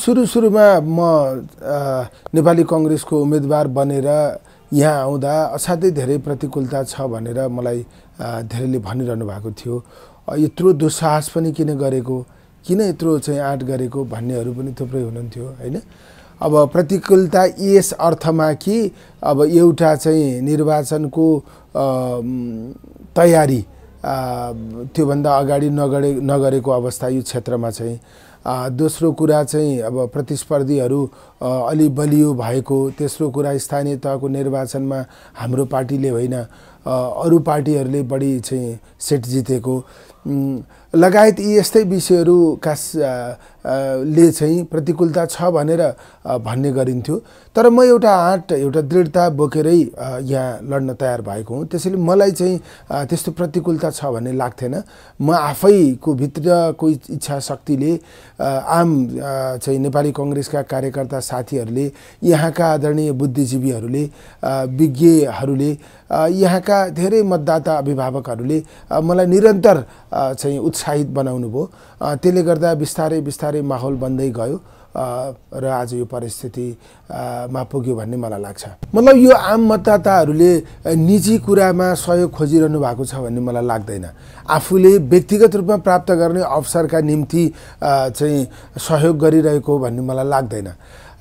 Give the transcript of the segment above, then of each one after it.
सुरुमा म नेपाली कांग्रेसको उम्मेदवार बनेर यहाँ आउँदा असाध्यै धेरै प्रतिकूलता छ भनेर मलाई धेरैले भनिरहनु भएको थियो। यत्रो दुस्साहस पनि किन गरेको, किन यत्रो चाहिँ आँट गरेको भन्नेहरू पनि थुप्रै हुनुहुन्थ्यो हैन। अब प्रतिकूलता यस अर्थमा कि अब एउटा चाहिँ निर्वाचनको तयारी त्योभन्दा अगाडि नगरेको अवस्था यो क्षेत्रमा चाहिँ, दोस्रो कुरा चाहिँ अब प्रतिस्पर्धीहरू अलि बलियो भएको, तेस्रो कुरा स्थानीय तहको निर्वाचनमा हाम्रो पार्टीले होइन अरू पार्टीहरूले बढी चाहिँ सिट जितेको लगायत यी यस्तै विषयहरूका ले चाहिँ प्रतिकूलता छ भनेर भन्ने गरिन्थ्यो। तर म एउटा आँट एउटा दृढता बोकेरै यहाँ लड्न तयार भएको हुँ। त्यसैले मलाई चाहिँ त्यस्तो प्रतिकूलता छ भन्ने लाग्थेन। म आफैको भित्रको इच्छा शक्तिले आम चाहिँ नेपाली कांग्रेसका कार्यकर्ता साथीहरूले, यहाँका आदरणीय बुद्धिजीवीहरूले, विज्ञहरूले, यहाँका धेरै मतदाता अभिभावकहरूले मलाई निरन्तर चाहिँ उत्साहित बनाउनु भयो। त्यसले गर्दा बिस्तारै बिस्तारै माहौल बन्दै गयो र आज यो परिस्थितिमा पुग्यो भन्ने मलाई लाग्छ। मतलब यो आम मतदाताहरूले निजी कुरामा सहयोग खोजिरहनु भएको छ भन्ने मलाई लाग्दैन। आफूले व्यक्तिगत रूपमा प्राप्त गर्ने अवसरका निम्ति चाहिँ सहयोग गरिरहेको भन्ने मलाई लाग्दैन।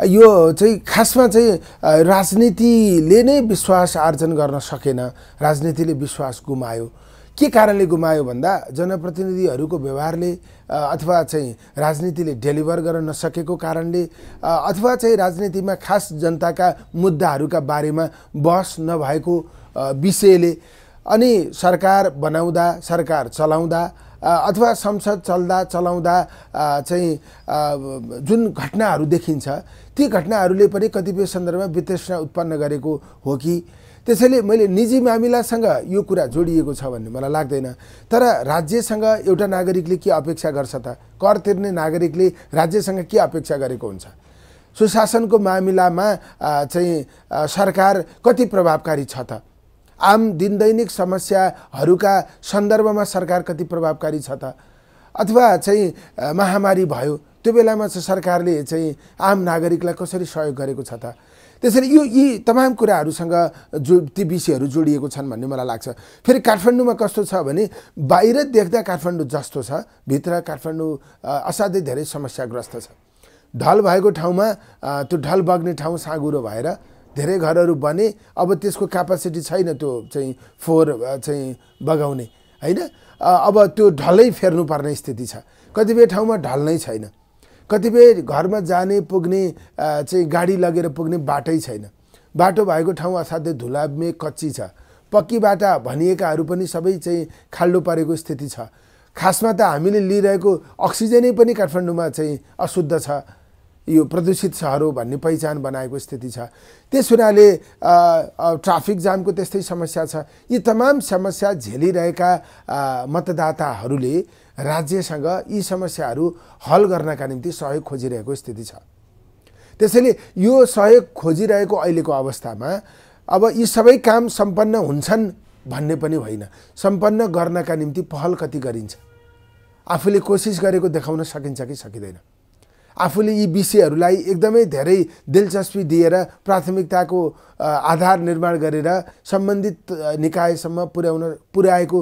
यो चाहिँ खासमा चाहिँ राजनीतिले नै विश्वास आर्जन गर्न सकेन, राजनीतिले विश्वास गुमायो। के कारणले गुमायो भन्दा जनप्रतिनिधिहरूको व्यवहारले अथवा चाहिँ राजनीतिले डेलिभर गर्न नसकेको कारणले अथवा चाहिँ राजनीतिमा खास जनताका मुद्दाहरूका बारेमा बहस नभएको विषयले अनि सरकार बनाउँदा, सरकार चलाउँदा अथवा संसद चलाउँदा चाहिँ जुन घटनाहरू देखिन्छ ती घटनाहरूले पनि कतिपय सन्दर्भमा वितृष्णा उत्पन्न गरेको हो कि। त्यसैले मैले निजी मामिलासँग यो कुरा जोडिएको छ भन्ने मलाई लाग्दैन। तर राज्यसँग एउटा नागरिकले के अपेक्षा गर्छ त? कर तिर्ने नागरिकले राज्यसँग के अपेक्षा गरेको हुन्छ? सुशासनको मामिलामा चाहिँ सरकार कति प्रभावकारी छ त? आम दिनदैनिक समस्याहरूका सन्दर्भमा सरकार कति प्रभावकारी छ त? अथवा चाहिँ महामारी भयो त्यो बेलामा चाहिँ सरकारले चाहिँ आम नागरिकलाई कसरी सहयोग गरेको छ त? त्यसैले यी तमाम कुराहरूसँग ती विषयहरू जोडिएको छन् भन्ने मलाई लाग्छ। फेरि काठमाडौँमा कस्तो छ भने बाहिर देख्दा काठमाडौँ जस्तो छ, भित्र काठमाडौँ असाध्यै धेरै समस्याग्रस्त छ। ढल भएको ठाउँमा त्यो ढल बग्ने ठाउँ साँगुरो भएर धेरै घरहरू बने। अब त्यसको क्यापासिटी छैन त्यो चाहिँ फोहोर चाहिँ बगाउने हैन। अब त्यो ढलै फेर्नुपर्ने स्थिति छ। कतिपय ठाउँमा ढल नै छैन। कतिपय घरमा जाने पुग्ने चाहिँ गाडी लगेर पुग्ने बाटै छैन। बाटो भएको ठाउँ असाध्यै धुलामे कच्ची छ। पक्की बाटा भनिएकाहरू पनि सबै चाहिँ खाल्डो परेको स्थिति छ। खासमा त हामीले लिइरहेको अक्सिजनै पनि काठमाडौँमा चाहिँ अशुद्ध छ। यो प्रदूषित सहर हो भन्ने पहिचान बनाएको स्थिति छ। त्यस हुनाले ट्राफिक जामको त्यस्तै समस्या छ। यी तमाम समस्या झेलिरहेका मतदाताहरूले राज्यसँग यी समस्याहरू हल गर्नका निम्ति सहयोग खोजिरहेको स्थिति छ। त्यसैले यो सहयोग खोजिरहेको अहिलेको अवस्थामा अब यी सबै काम सम्पन्न हुन्छन् भन्ने पनि होइन। सम्पन्न गर्नका निम्ति पहल कति गरिन्छ? आफूले कोसिस गरेको देखाउन सकिन्छ कि सकिँदैन? आफूले यी विषयहरूलाई एकदमै धेरै दिलचस्पी दिएर प्राथमिकताको आधार निर्माण गरेर सम्बन्धित निकायसम्म पुर्याएको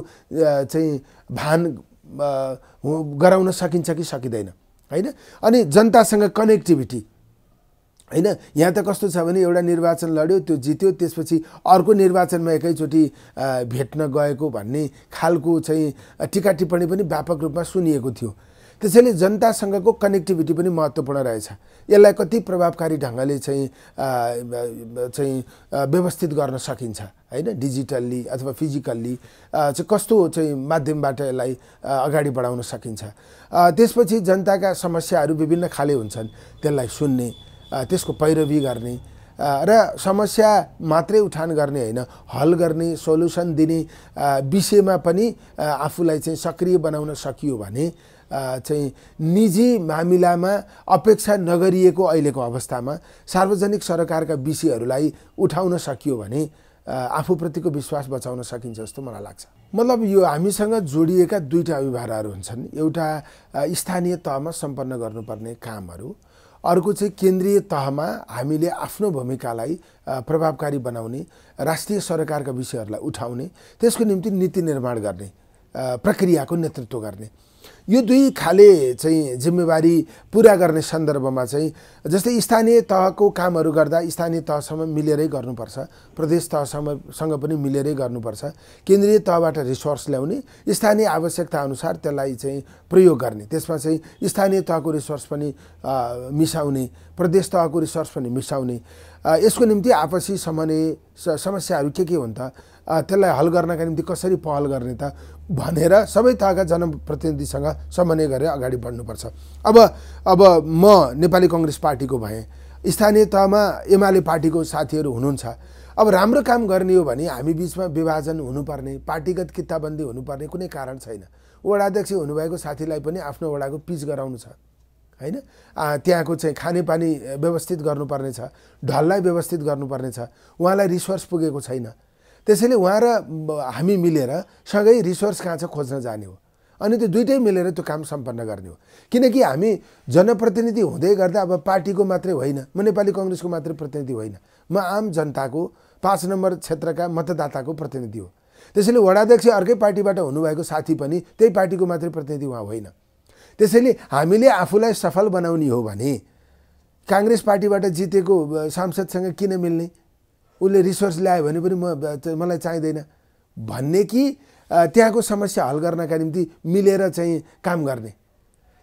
चाहिँ भान गराउन सकिन्छ कि सकिँदैन हैन। अनि जनतासँग कनेक्टिभिटी हैन। यहाँ त कस्तो छ भने एउटा निर्वाचन लड्यो, त्यो जित्यो, त्यसपछि अर्को निर्वाचनमा एकैचोटि भेट्न गएको भन्ने खालको चाहिँ टीका टिप्पणी पनि व्यापक रूपमा सुनिएको थियो। त्यसैले जनतासँगको कनेक्टिभिटी पनि महत्त्वपूर्ण रहेछ। यसलाई कति प्रभावकारी ढङ्गले चाहिँ व्यवस्थित गर्न सकिन्छ हैन, डिजिटल्ली अथवा फिजिकल्ली चाहिँ कस्तो चाहिँ माध्यमबाट यसलाई अगाडि बढाउन सकिन्छ। त्यसपछि जनताका समस्याहरू विभिन्न खाले हुन्छन्, त्यसलाई सुन्ने, त्यसको पैरवी गर्ने र समस्या मात्रै उठान गर्ने होइन, हल गर्ने, सोलुसन दिने विषयमा पनि आफूलाई चाहिँ सक्रिय बनाउन सकियो भने चाहिँ निजी मामिलामा अपेक्षा नगरिएको अहिलेको अवस्थामा सार्वजनिक सरकारका विषयहरूलाई उठाउन सकियो भने आफूप्रतिको विश्वास बचाउन सकिन्छ जस्तो मलाई लाग्छ। मतलब यो हामीसँग जोडिएका दुईटा अभिभारहरू हुन्छन्। एउटा स्थानीय तहमा सम्पन्न गर्नुपर्ने कामहरू, अर्को चाहिँ केन्द्रीय तहमा हामीले आफ्नो भूमिकालाई प्रभावकारी बनाउने, राष्ट्रिय सरकारका विषयहरूलाई उठाउने, त्यसको निम्ति नीति निर्माण गर्ने, प्रक्रियाको नेतृत्व गर्ने, यो दुई खाले चाहिँ जिम्मेवारी पुरा गर्ने सन्दर्भमा चाहिँ जस्तै स्थानीय तहको कामहरू गर्दा स्थानीय तहसम्म मिलेरै गर्नुपर्छ, प्रदेश तहसँग पनि मिलेरै गर्नुपर्छ, केन्द्रीय तहबाट रिसोर्स ल्याउने, स्थानीय आवश्यकता अनुसार त्यसलाई चाहिँ प्रयोग गर्ने, त्यसमा चाहिँ स्थानीय तहको रिसोर्स पनि मिसाउने, प्रदेश तहको रिसोर्स पनि मिसाउने, यसको निम्ति आपसी समस्याहरू के हुन् त, त्यसलाई हल गर्नका निम्ति कसरी पहल गर्ने त भनेर सबै तहका जनप्रतिनिधिसँग समन्वय गरेर अगाडि बढ्नुपर्छ। अब म नेपाली कांग्रेस पार्टीको भएँ, स्थानीय तहमा एमाले पार्टीको साथीहरू हुनुहुन्छ। अब राम्रो काम गर्ने हो भने हामी बीचमा विभाजन हुनुपर्ने, पार्टीगत किताबन्दी हुनुपर्ने कुनै कारण छैन। वडाध्यक्ष हुनुभएको साथीलाई पनि आफ्नो वडाको पिच गराउनु छ हैन, त्यहाँको चाहिँ खानेपानी व्यवस्थित गर्नुपर्ने छ, ढललाई व्यवस्थित गर्नुपर्ने छ, उहाँलाई रिसोर्स पुगेको छैन। त्यसैले उहाँ र हामी मिलेर सँगै रिसोर्स कहाँ छ खोज्न जाने हो, अनि त्यो दुइटै मिलेर त्यो काम सम्पन्न गर्ने हो। किनकि हामी जनप्रतिनिधि हुँदै गर्दा अब पार्टीको मात्रै होइन, म नेपाली कांग्रेसको मात्रै प्रतिनिधि होइन, म आम जनताको 5 नम्बर क्षेत्रका मतदाताको प्रतिनिधि हो। त्यसैले वडाध्यक्ष अर्कै पार्टीबाट हुनुभएको साथी पनि त्यही पार्टीको मात्रै प्रतिनिधि उहाँ होइन। त्यसैले हामीले आफूलाई सफल बनाउने हो भने कांग्रेस पार्टीबाट जितेको सांसदसँग किन मिल्ने, उसले रिसोर्स ल्यायो भने पनि मलाई चाहिँदैन भन्ने कि त्यहाँको समस्या हल गर्नका निम्ति मिलेर चाहिँ काम गर्ने।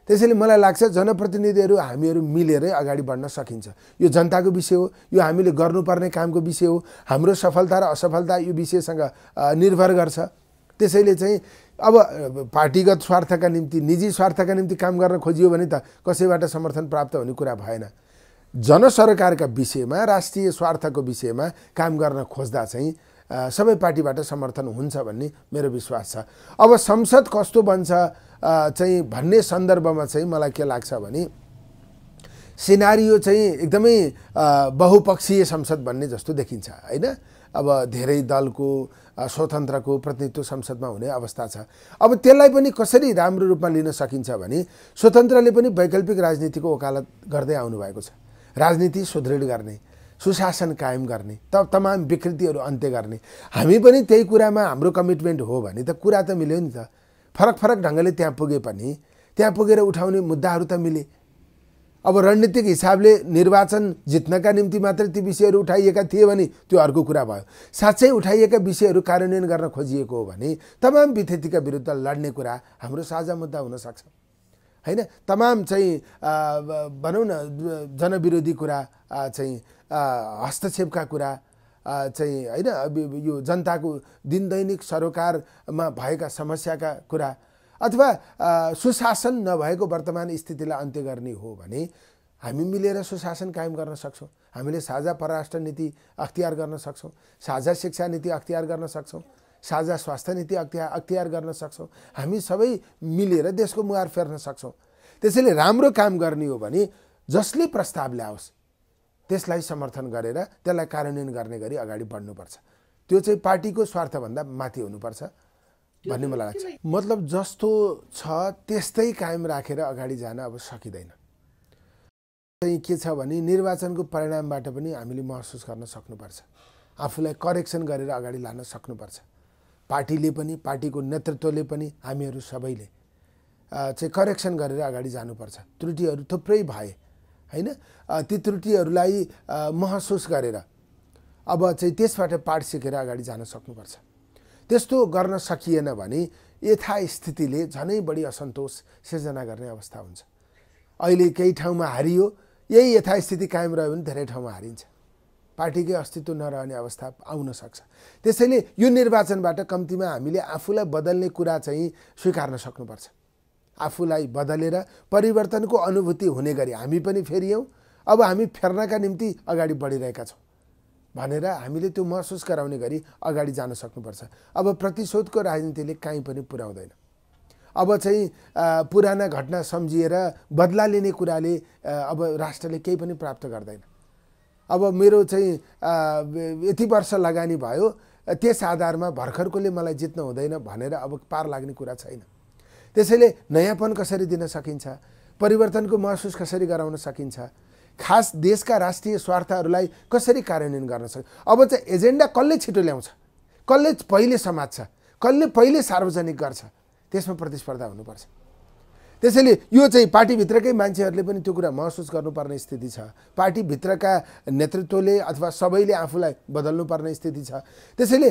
त्यसैले मलाई लाग्छ जनप्रतिनिधिहरू हामीहरू मिलेरै अगाडि बढ्न सकिन्छ। यो जनताको विषय हो, यो हामीले गर्नुपर्ने कामको विषय हो, हाम्रो सफलता र असफलता यो विषयसँग निर्भर गर्छ। त्यसैले चाहिँ अब पार्टीगत स्वार्थका निम्ति, निजी स्वार्थका निम्ति काम गर्न खोजियो भने त कसैबाट समर्थन प्राप्त हुने कुरा भएन। जनसरकारका विषयमा, राष्ट्रिय स्वार्थको विषयमा काम गर्न खोज्दा चाहिँ सबै पार्टीबाट समर्थन हुन्छ भन्ने मेरो विश्वास छ। अब संसद कस्तो बन्छ चाहिँ भन्ने सन्दर्भमा चाहिँ मलाई के लाग्छ भने सिनारियो चाहिँ एकदमै बहुपक्षीय संसद भन्ने जस्तो देखिन्छ हैन। अब धेरै दलको स्वतन्त्रको प्रतिनिधित्व संसदमा हुने अवस्था छ। अब त्यसलाई पनि कसरी राम्रो रूपमा लिन सकिन्छ भने स्वतन्त्रले पनि वैकल्पिक राजनीतिको वकालत गर्दै आउनु भएको छ। राजनीति सुदृढ गर्ने, सुशासन कायम गर्ने, तमाम विकृतिहरू अन्त्य गर्ने, हामी पनि त्यही कुरामा हाम्रो कमिटमेन्ट हो भने त कुरा त मिल्यो नि त। फरक फरक ढङ्गले त्यहाँ पुगे पनि त्यहाँ पुगेर उठाउने मुद्दाहरू त मिले। अब रणनीतिक हिसाबले निर्वाचन जित्नका निम्ति मात्रै ती विषयहरू उठाइएका थिए भने त्यो अर्को कुरा भयो। साँच्चै उठाइएका विषयहरू कार्यान्वयन गर्न खोजिएको हो भने तमाम विकृतिका विरुद्ध लड्ने कुरा हाम्रो साझा मुद्दा हुन सक्छ हैन। तमाम चाहिँ भनौँ न जनविरोधी कुरा चाहिँ हस्तक्षेपका कुरा चाहिँ हैन, यो जनताको दिनदैनिक सरोकारमा भएका समस्याका कुरा अथवा सुशासन नभएको वर्तमान स्थितिलाई अन्त्य गर्ने हो भने हामी मिलेर सुशासन कायम गर्न सक्छौँ। हामीले साझा परराष्ट्र नीति अख्तियार गर्न सक्छौँ, साझा शिक्षा नीति अख्तियार गर्न सक्छौँ, साझा स्वास्थ्य नीति अख्तियार गर्न सक्छौँ। हामी सबै मिलेर देशको मुहार फेर्न सक्छौँ। त्यसैले राम्रो काम गर्ने हो भने जसले प्रस्ताव ल्याओस् त्यसलाई समर्थन गरेर त्यसलाई कार्यान्वयन गर्ने गरी अगाडि बढ्नुपर्छ। त्यो चाहिँ पार्टीको स्वार्थभन्दा माथि हुनुपर्छ भन्ने मलाई लाग्छ। मतलब जस्तो छ त्यस्तै कायम राखेर अगाडि जान अब सकिँदैन। चाहिँ के छ भने निर्वाचनको परिणामबाट पनि हामीले महसुस गर्न सक्नुपर्छ, आफूलाई करेक्सन गरेर अगाडि लान सक्नुपर्छ। पार्टीले पनि, पार्टीको नेतृत्वले पनि, हामीहरू सबैले चाहिँ करेक्सन गरेर अगाडि जानुपर्छ। त्रुटिहरू थुप्रै भए हैन, ती त्रुटिहरूलाई महसुस गरेर अब चाहिँ त्यसबाट पाठ सिकेर अगाडि जान सक्नुपर्छ। त्यस्तो गर्न सकिएन भने यथास्थितिले झनै बढी असन्तोष सिर्जना गर्ने अवस्था हुन्छ। अहिले केही ठाउँमा हारियो, यही यथास्थिति कायम रह्यो भने धेरै ठाउँमा हारिन्छ, पार्टीकै अस्तित्व नरहने अवस्था आउन सक्छ। त्यसैले यो निर्वाचनबाट कम्तीमा हामीले आफूलाई बदल्ने कुरा चाहिँ स्वीकार्न सक्नुपर्छ। आफूलाई बदलेर परिवर्तनको अनुभूति हुने गरी हामी पनि फेरियौँ, अब हामी फेर्नका निम्ति अगाडि बढिरहेका छौँ भनेर हामीले त्यो महसुस गराउने गरी अगाडि जान सक्नुपर्छ। अब प्रतिशोधको राजनीतिले कहीँ पनि पुर्याउँदैन। अब चाहिँ पुराना घटना सम्झिएर बदला लिने कुराले अब राष्ट्रले केही पनि प्राप्त गर्दैन। अब मेरो चाहिँ यति वर्ष लगानी भयो, त्यस आधारमा भर्खरकोले मलाई जित्न हुँदैन भनेर अब पार लाग्ने कुरा छैन। त्यसैले नयाँपन कसरी दिन सकिन्छ, परिवर्तनको महसुस कसरी गराउन सकिन्छ, खास देशका राष्ट्रिय स्वार्थहरूलाई कसरी कार्यान्वयन गर्न सक्छ। अब चाहिँ एजेन्डा कसले छिटो ल्याउँछ, कसले पहिले समात्छ, कसले पहिले सार्वजनिक गर्छ, त्यसमा प्रतिस्पर्धा हुनुपर्छ। त्यसैले यो चाहिँ पार्टीभित्रकै मान्छेहरूले पनि त्यो कुरा महसुस गर्नुपर्ने स्थिति छ। पार्टीभित्रका नेतृत्वले अथवा सबैले आफूलाई बदल्नुपर्ने स्थिति छ। त्यसैले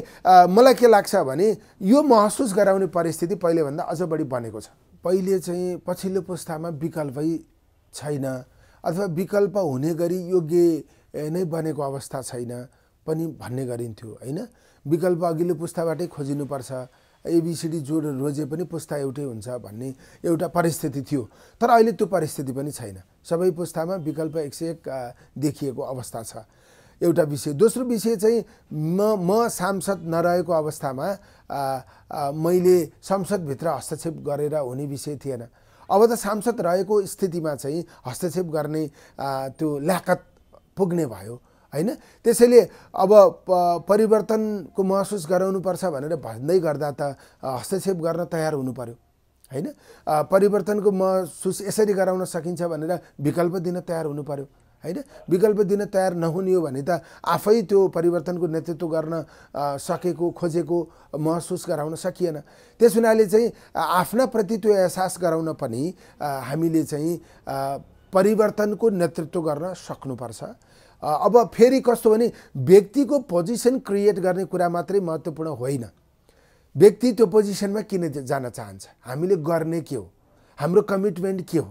मलाई के लाग्छ भने यो महसुस गराउने परिस्थिति पहिलेभन्दा अझ बढी बनेको छ। पहिले चाहिँ पछिल्लो पुस्तामा विकल्पै छैन अथवा विकल्प हुने गरी योग्य नै बनेको अवस्था छैन पनि भन्ने गरिन्थ्यो हैन। विकल्प अघिल्लो पुस्ताबाटै खोजिनुपर्छ, एबीसीडी जोड रोजे पनि पुस्ता एउटै हुन्छ भन्ने एउटा परिस्थिति थियो। तर अहिले त्यो परिस्थिति पनि छैन। सबै पुस्तामा विकल्प 101 देखिएको अवस्था छ, एउटा विषय। दोस्रो विषय चाहिँ म सांसद नरहेको अवस्थामा मैले संसदभित्र हस्तक्षेप गरेर हुने विषय थिएन। अब त सांसद रहेको स्थितिमा चाहिँ हस्तक्षेप गर्ने त्यो ल्याकत पुग्ने भयो हैन। त्यसैले अब परिवर्तनको महसुस गराउनुपर्छ भनेर भन्दै गर्दा त हस्तक्षेप गर्न तयार हुनु पर्यो हैन। परिवर्तनको महसुस यसरी गराउन सकिन्छ भनेर विकल्प दिन तयार हुनु पर्यो हैन। विकल्प दिन तयार नहुने हो भने त आफै त्यो परिवर्तनको नेतृत्व गर्न सकेको खोजेको महसुस गराउन सकिएन। त्यस हुनाले चाहिँ आफ्ना प्रति त्यो एहसास गराउन पनि हामीले चाहिँ परिवर्तनको नेतृत्व गर्न सक्नुपर्छ। अब फेरि कस्तो भने व्यक्तिको पोजिसन क्रिएट गर्ने कुरा मात्रै महत्त्वपूर्ण होइन। व्यक्ति त्यो पोजिसनमा किन जान चाहन्छ, हामीले गर्ने के हो, हाम्रो कमिटमेन्ट के हो,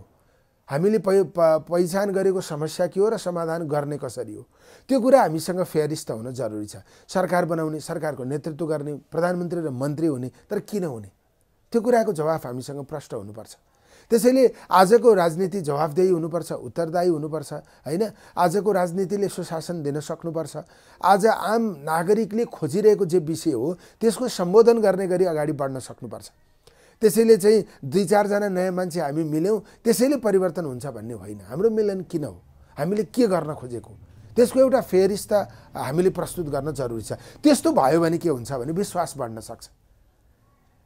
हामीले पहिचान गरेको समस्या के हो र समाधान गर्ने कसरी हो, त्यो कुरा हामीसँग फेरिस्त हुन जरुरी छ। सरकार बनाउने, सरकारको नेतृत्व गर्ने, प्रधानमन्त्री र मन्त्री हुने, तर किन हुने, त्यो कुराको जवाफ हामीसँग प्रष्ट हुनुपर्छ। त्यसैले आजको राजनीति जवाफदेही हुनुपर्छ, उत्तरदायी हुनुपर्छ हैन। आजको राजनीतिले सुशासन दिन सक्नुपर्छ। आज आम नागरिकले खोजिरहेको जे विषय हो त्यसको सम्बोधन गर्ने गरी अगाडि बढ्न सक्नुपर्छ। त्यसैले चाहिँ 2-4 जना नयाँ मान्छे हामी मिल्यौँ त्यसैले परिवर्तन हुन्छ भन्ने होइन। हाम्रो मिलन किन हो, हामीले के गर्न खोजेको, त्यसको एउटा फेरिस्त हामीले प्रस्तुत गर्न जरुरी छ। त्यस्तो भयो भने के हुन्छ भने विश्वास बढ्न सक्छ।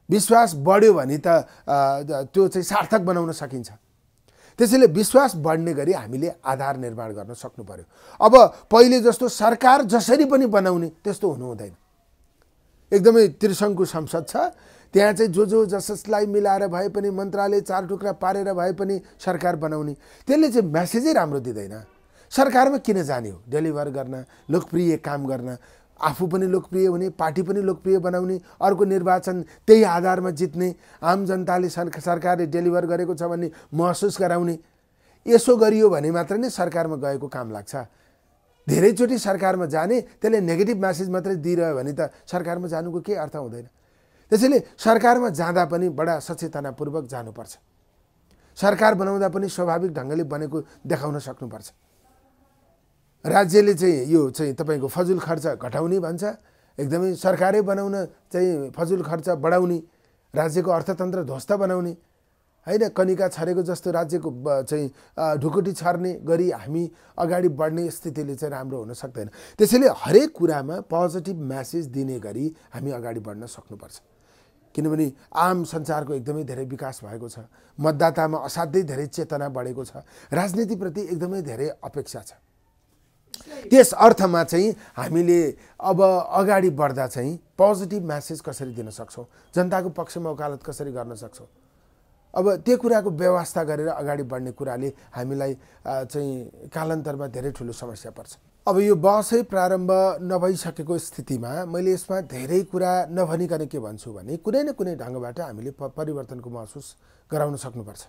विश्वास बढ्यो भने त त्यो चाहिँ सार्थक बनाउन सकिन्छ। त्यसैले विश्वास बढ्ने गरी हामीले आधार निर्माण गर्न सक्नु पर्यो। अब पहिले जस्तो सरकार जसरी पनि बनाउने त्यस्तो हुनु हुँदैन। एकदमै त्रिशङ्कु संसद छ, त्यहाँ चाहिँ जो जसलाई मिलाएर भए पनि मन्त्रालय 4 टुक्रा पारेर भए पनि सरकार बनाउने, त्यसले चाहिँ मेसेजै राम्रो दिँदैन। सरकारमा किन जाने हो, डेलिभर गर्न, लोकप्रिय काम गर्न, आफू पनि लोकप्रिय हुने, पार्टी पनि लोकप्रिय बनाउने, अर्को निर्वाचन त्यही आधारमा जित्ने, आम जनताले सरकारले डेलिभर गरेको छ भन्ने महसुस गराउने। यसो गरियो भने मात्र नै सरकारमा गएको काम लाग्छ। धेरैचोटि सरकारमा जाने, त्यसले नेगेटिभ मेसेज मात्रै दिइरह्यो भने त सरकारमा जानुको केही अर्थ हुँदैन। त्यसैले सरकारमा जाँदा पनि बडा सचेतनापूर्वक जानुपर्छ। सरकार बनाउँदा पनि स्वाभाविक ढङ्गले बनेको देखाउन सक्नुपर्छ। राज्यले चाहिँ यो चाहिँ तपाईको फजुल खर्च घटाउने भन्छ, एकदमै सरकारै बनाउन चाहिँ फजुल खर्च बढाउने, राज्यको अर्थतन्त्र ध्वस्त बनाउने हैन, कनिका छरेको जस्तो राज्यको चाहिँ ढुकुटी छर्ने गरी हामी अगाडि बढ्ने स्थितिले चाहिँ राम्रो हुन सक्दैन। त्यसैले हरेक कुरामा पोजिटिभ मेसेज दिने गरी हामी अगाडि बढ्न सक्नुपर्छ। किनभने आम सञ्चारको एकदमै धेरै विकास भएको छ, मतदातामा असाध्यै धेरै चेतना बढेको छ, राजनीतिप्रति एकदमै धेरै अपेक्षा छ। त्यस अर्थमा चाहिँ हामीले अब अगाडि बढ्दा चाहिँ पोजिटिभ मेसेज कसरी दिन सक्छौँ, जनताको पक्षमा वकालत कसरी गर्न सक्छौँ, अब त्यो कुराको व्यवस्था गरेर अगाडि बढ्ने कुराले हामीलाई चाहिँ कालान्तरमा धेरै ठुलो समस्या पर्छ। अब यो बहसै प्रारम्भ नभइसकेको स्थितिमा मैले यसमा धेरै कुरा नभनिकन के भन्छु भने कुनै न कुनै ढङ्गबाट हामीले परिवर्तनको महसुस गराउन सक्नुपर्छ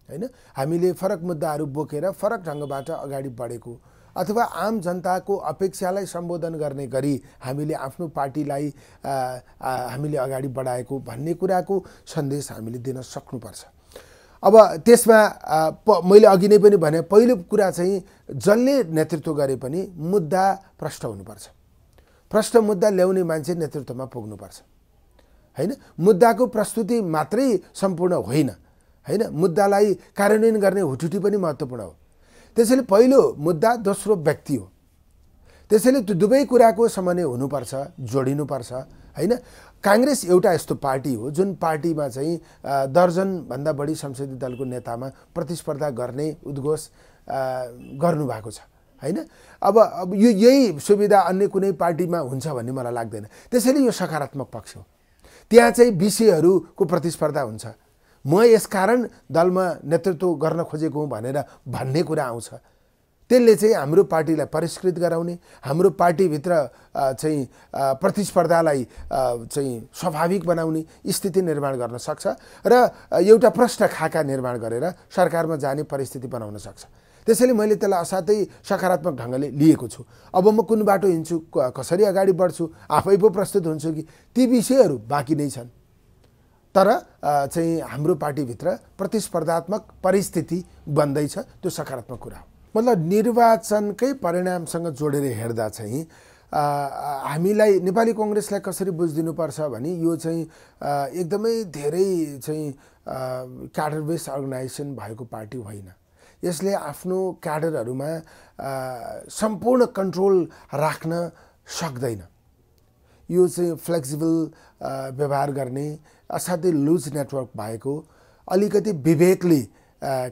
हैन। हामीले फरक मुद्दाहरू बोकेर फरक ढङ्गबाट अगाडि बढेको अथवा आम जनताको अपेक्षालाई सम्बोधन गर्ने गरी हामीले आफ्नो पार्टीलाई हामीले अगाडि बढाएको भन्ने कुराको सन्देश हामीले दिन सक्नुपर्छ। अब त्यसमा मैले अघि नै पनि भने पहिलो कुरा चाहिँ जसले नेतृत्व गरे पनि मुद्दा प्रष्ट हुनुपर्छ। प्रष्ट मुद्दा ल्याउने मान्छे नेतृत्वमा पुग्नुपर्छ हैन। मुद्दाको प्रस्तुति मात्रै सम्पूर्ण होइन हैन, मुद्दालाई कार्यान्वयन गर्ने हुटुटी पनि महत्त्वपूर्ण हो। त्यसैले पहिलो मुद्दा, दोस्रो व्यक्ति हो। त्यसैले त्यो दुवै कुराको समन्वय हुनुपर्छ, जोडिनुपर्छ हैन। कांग्रेस एउटा यस्तो पार्टी हो जुन पार्टीमा चाहिँ दर्जन भन्दा बढी संसदीय दलको नेतामा प्रतिस्पर्धा गर्ने, उद्घोष गर्नुभएको छ हैन। अब यो यही सुविधा अन्य कुनै पार्टीमा हुन्छ भन्ने मलाई लाग्दैन। त्यसैले यो सकारात्मक पक्ष हो। त्यहाँ चाहिँ विषयहरूको प्रतिस्पर्धा हुन्छ। म यसकारण दलमा नेतृत्व गर्न खोजेको हुँ भन्ने कुरा आउँछ। त्यसले चाहिँ हाम्रो पार्टीलाई परिष्कृत गराउने, हाम्रो पार्टीभित्र चाहिँ प्रतिस्पर्धालाई चाहिँ स्वाभाविक बनाउने स्थिति निर्माण गर्न सक्छ र एउटा प्रश्न खाका निर्माण गरेर सरकारमा जाने परिस्थिति बनाउन सक्छ। त्यसैले मैले त्यसलाई असाध्यै सकारात्मक ढङ्गले लिएको छु। अब म कुन बाटो हिँड्छु, कसरी अगाडि बढ्छु, आफै पो प्रस्तुत हुन्छु कि ती विषयहरू बाँकी नै छन्। तर चाहिँ हाम्रो पार्टीभित्र प्रतिस्पर्धात्मक परिस्थिति बन्दैछ, त्यो सकारात्मक कुरा हो। मतलब निर्वाचनकै परिणामसँग जोडेर हेर्दा चाहिँ हामीलाई नेपाली कांग्रेसलाई कसरी बुझिदिनुपर्छ भने यो चाहिँ एकदमै धेरै चाहिँ क्याडर बेस अर्गनाइजेसन भएको पार्टी होइन। यसले आफ्नो क्याडरहरूमा सम्पूर्ण कन्ट्रोल राख्न सक्दैन। यो चाहिँ फ्लेक्सिबल व्यवहार गर्ने, असाध्यै लुज नेटवर्क भएको, अलिकति विवेकले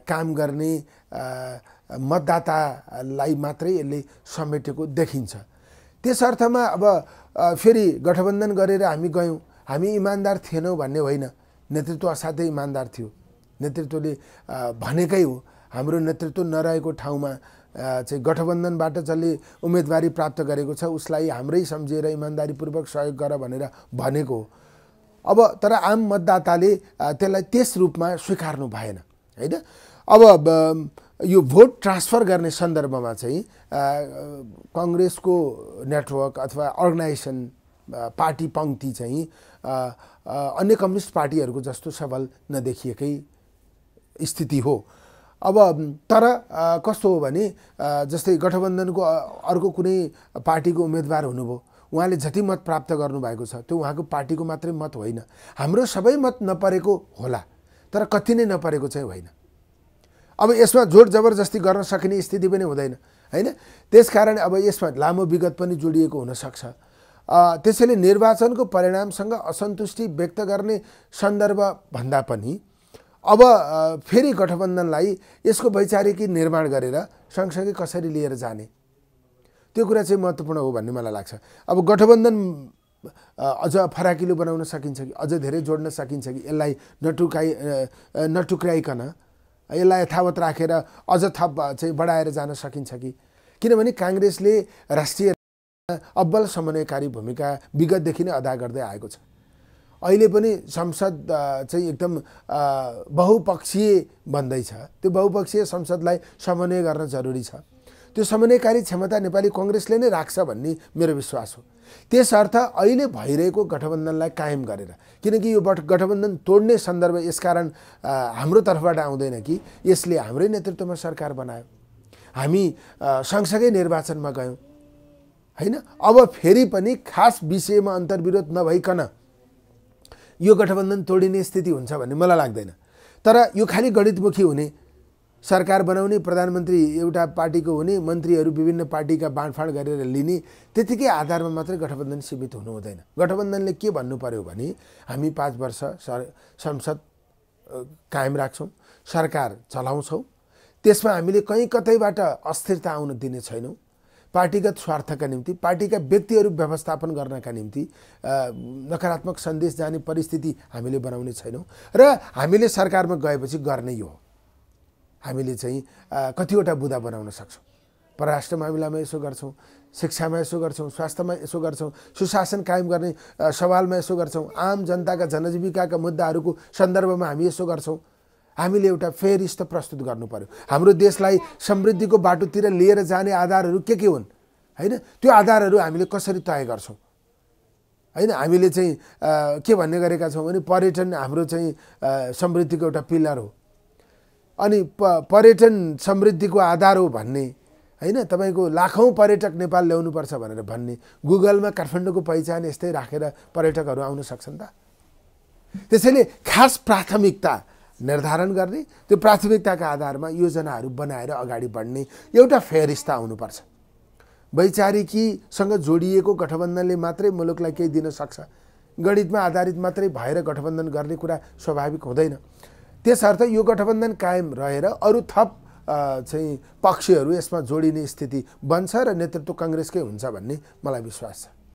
काम गर्ने मतदातालाई मात्रै यसले समेटेको देखिन्छ। त्यस अर्थमा अब फेरि गठबन्धन गरेर हामी गयौँ, हामी इमान्दार थिएनौँ भन्ने होइन। नेतृत्व असाध्यै इमान्दार थियो। नेतृत्वले भनेकै हो, हाम्रो नेतृत्व नरहेको ठाउँमा चाहिँ गठबन्धनबाट जसले उम्मेदवारी प्राप्त गरेको छ उसलाई हाम्रै सम्झेर इमान्दारीपूर्वक सहयोग गर भनेर भनेको हो। अब तर आम मतदाताले त्यसलाई त्यस रूपमा स्वीकार्नु भएन हैन। अब यो भोट ट्रान्सफर गर्ने सन्दर्भमा चाहिँ कांग्रेसको नेटवर्क अथवा अर्गनाइजेसन पार्टी पंक्ति चाहिँ अन्य कम्युनिस्ट पार्टीहरूको जस्तो सबल नदेखिएकै स्थिति हो। अब तर कस्तो हो भने जस्तै गठबन्धनको अर्को कुनै पार्टीको उम्मेदवार हुनुभयो, उहाँले जति मत प्राप्त गर्नुभएको छ त्यो उहाँको पार्टीको मात्रै मत होइन, हाम्रो सबै मत नपरेको होला, तर कति नै नपरेको चाहिँ होइन। अब यसमा जोड जबरजस्ती गर्न सकिने स्थिति पनि हुँदैन हैन। त्यसकारण अब यसमा लामो विगत पनि जोडिएको हुन सक्छ। त्यसैले निर्वाचनको परिणामसँग असन्तुष्टि व्यक्त गर्ने सन्दर्भ भन्दा पनि अब फेरि गठबन्धनलाई यसको वैचारिकी निर्माण गरेर सँगसँगै कसरी लिएर जाने, त्यो कुरा चाहिँ महत्त्वपूर्ण हो भन्ने मलाई लाग्छ। अब गठबन्धन अझ फराकिलो बनाउन सकिन्छ कि, अझ धेरै जोड्न सकिन्छ कि, यसलाई नटुक्राइकन यसलाई यथावत राखेर अझ थप चाहिँ बढाएर जान सकिन्छ कि। किनभने कांग्रेसले राष्ट्रिय अब्बल समन्वयकारी भूमिका विगतदेखि नै अदा गर्दै आएको छ। अहिले पनि संसद चाहिँ एकदम बहुपक्षीय बन्दैछ। त्यो बहुपक्षीय संसदलाई समन्वय गर्न जरुरी छ। त्यो समन्वयकारी क्षमता नेपाली कांग्रेसले नै राख्छ भन्ने मेरो विश्वास हो। त्यसर्थ अहिले भइरहेको गठबन्धनलाई कायम गरेर, किनकि यो गठबन्धन तोड्ने सन्दर्भ यसकारण हाम्रो तर्फबाट आउँदैन कि यसले हाम्रै नेतृत्वमा सरकार बनायो, हामी सँगसँगै निर्वाचनमा गयौँ हैन। अब फेरि पनि खास विषयमा अन्तर्विरोध नभइकन यो गठबन्धन तोडिने स्थिति हुन्छ भन्ने मलाई लाग्दैन। तर यो खाली गणितमुखी हुने, सरकार बनाउने, प्रधानमन्त्री एउटा पार्टीको हुने, मन्त्रीहरू विभिन्न पार्टीका बाँडफाँड गरेर लिने, त्यतिकै आधारमा मात्रै गठबन्धन सीमित हुनु हुँदैन। गठबन्धनले के भन्नु पर्यो भने हामी 5 वर्ष संसद कायम राख्छौँ, सरकार चलाउँछौँ, त्यसमा हामीले कहीँ कतैबाट अस्थिरता आउन दिने छैनौँ। पार्टीगत स्वार्थका निम्ति, पार्टीका व्यक्तिहरू व्यवस्थापन गर्नका निम्ति नकारात्मक सन्देश जाने परिस्थिति हामीले बनाउने छैनौँ र हामीले सरकारमा गएपछि गर्ने यो हो। हामीले चाहिँ कतिवटा बुँदा बनाउन सक्छौँ। परराष्ट्र मामिलामा यसो गर्छौँ, शिक्षामा यसो गर्छौँ, स्वास्थ्यमा यसो गर्छौँ, सुशासन कायम गर्ने सवालमा यसो गर्छौँ, आम जनताका जनजीविकाका मुद्दाहरूको सन्दर्भमा हामी यसो गर्छौँ। हामीले एउटा फेरिस्त प्रस्तुत गर्नु पर्यो। हाम्रो देशलाई समृद्धिको बाटोतिर लिएर जाने आधारहरू के हुन् हैन, त्यो आधारहरू हामीले कसरी तय गर्छौँ हैन। हामीले चाहिँ के भन्ने गरेका छौँ भने पर्यटन हाम्रो चाहिँ समृद्धिको एउटा पिलर हो, अनि पर्यटन समृद्धिको आधार हो भन्ने हैन। तपाईको लाखौं पर्यटक नेपाल ल्याउनुपर्छ भनेर भन्ने, गुगलमा काठमाडौँको पहिचान यस्तै राखेर पर्यटकहरू आउन सक्छन् त। त्यसैले खास प्राथमिकता निर्धारण गर्ने, त्यो प्राथमिकताका आधारमा योजनाहरू बनाएर अगाडि बढ्ने एउटा फेरिस्ता आउनुपर्छ। वैचारिकीसँग जोडिएको गठबन्धनले मात्रै मुलुकलाई केही दिन सक्छ, गणितमा आधारित मात्रै भएर गठबन्धन गर्ने कुरा स्वाभाविक हुँदैन। त्यसर्थ यो गठबन्धन कायम रहेर अरू थप चाहिँ पक्षहरू यसमा जोडिने स्थिति बन्छ र नेतृत्व काङ्ग्रेसकै हुन्छ भन्ने मलाई विश्वास छ।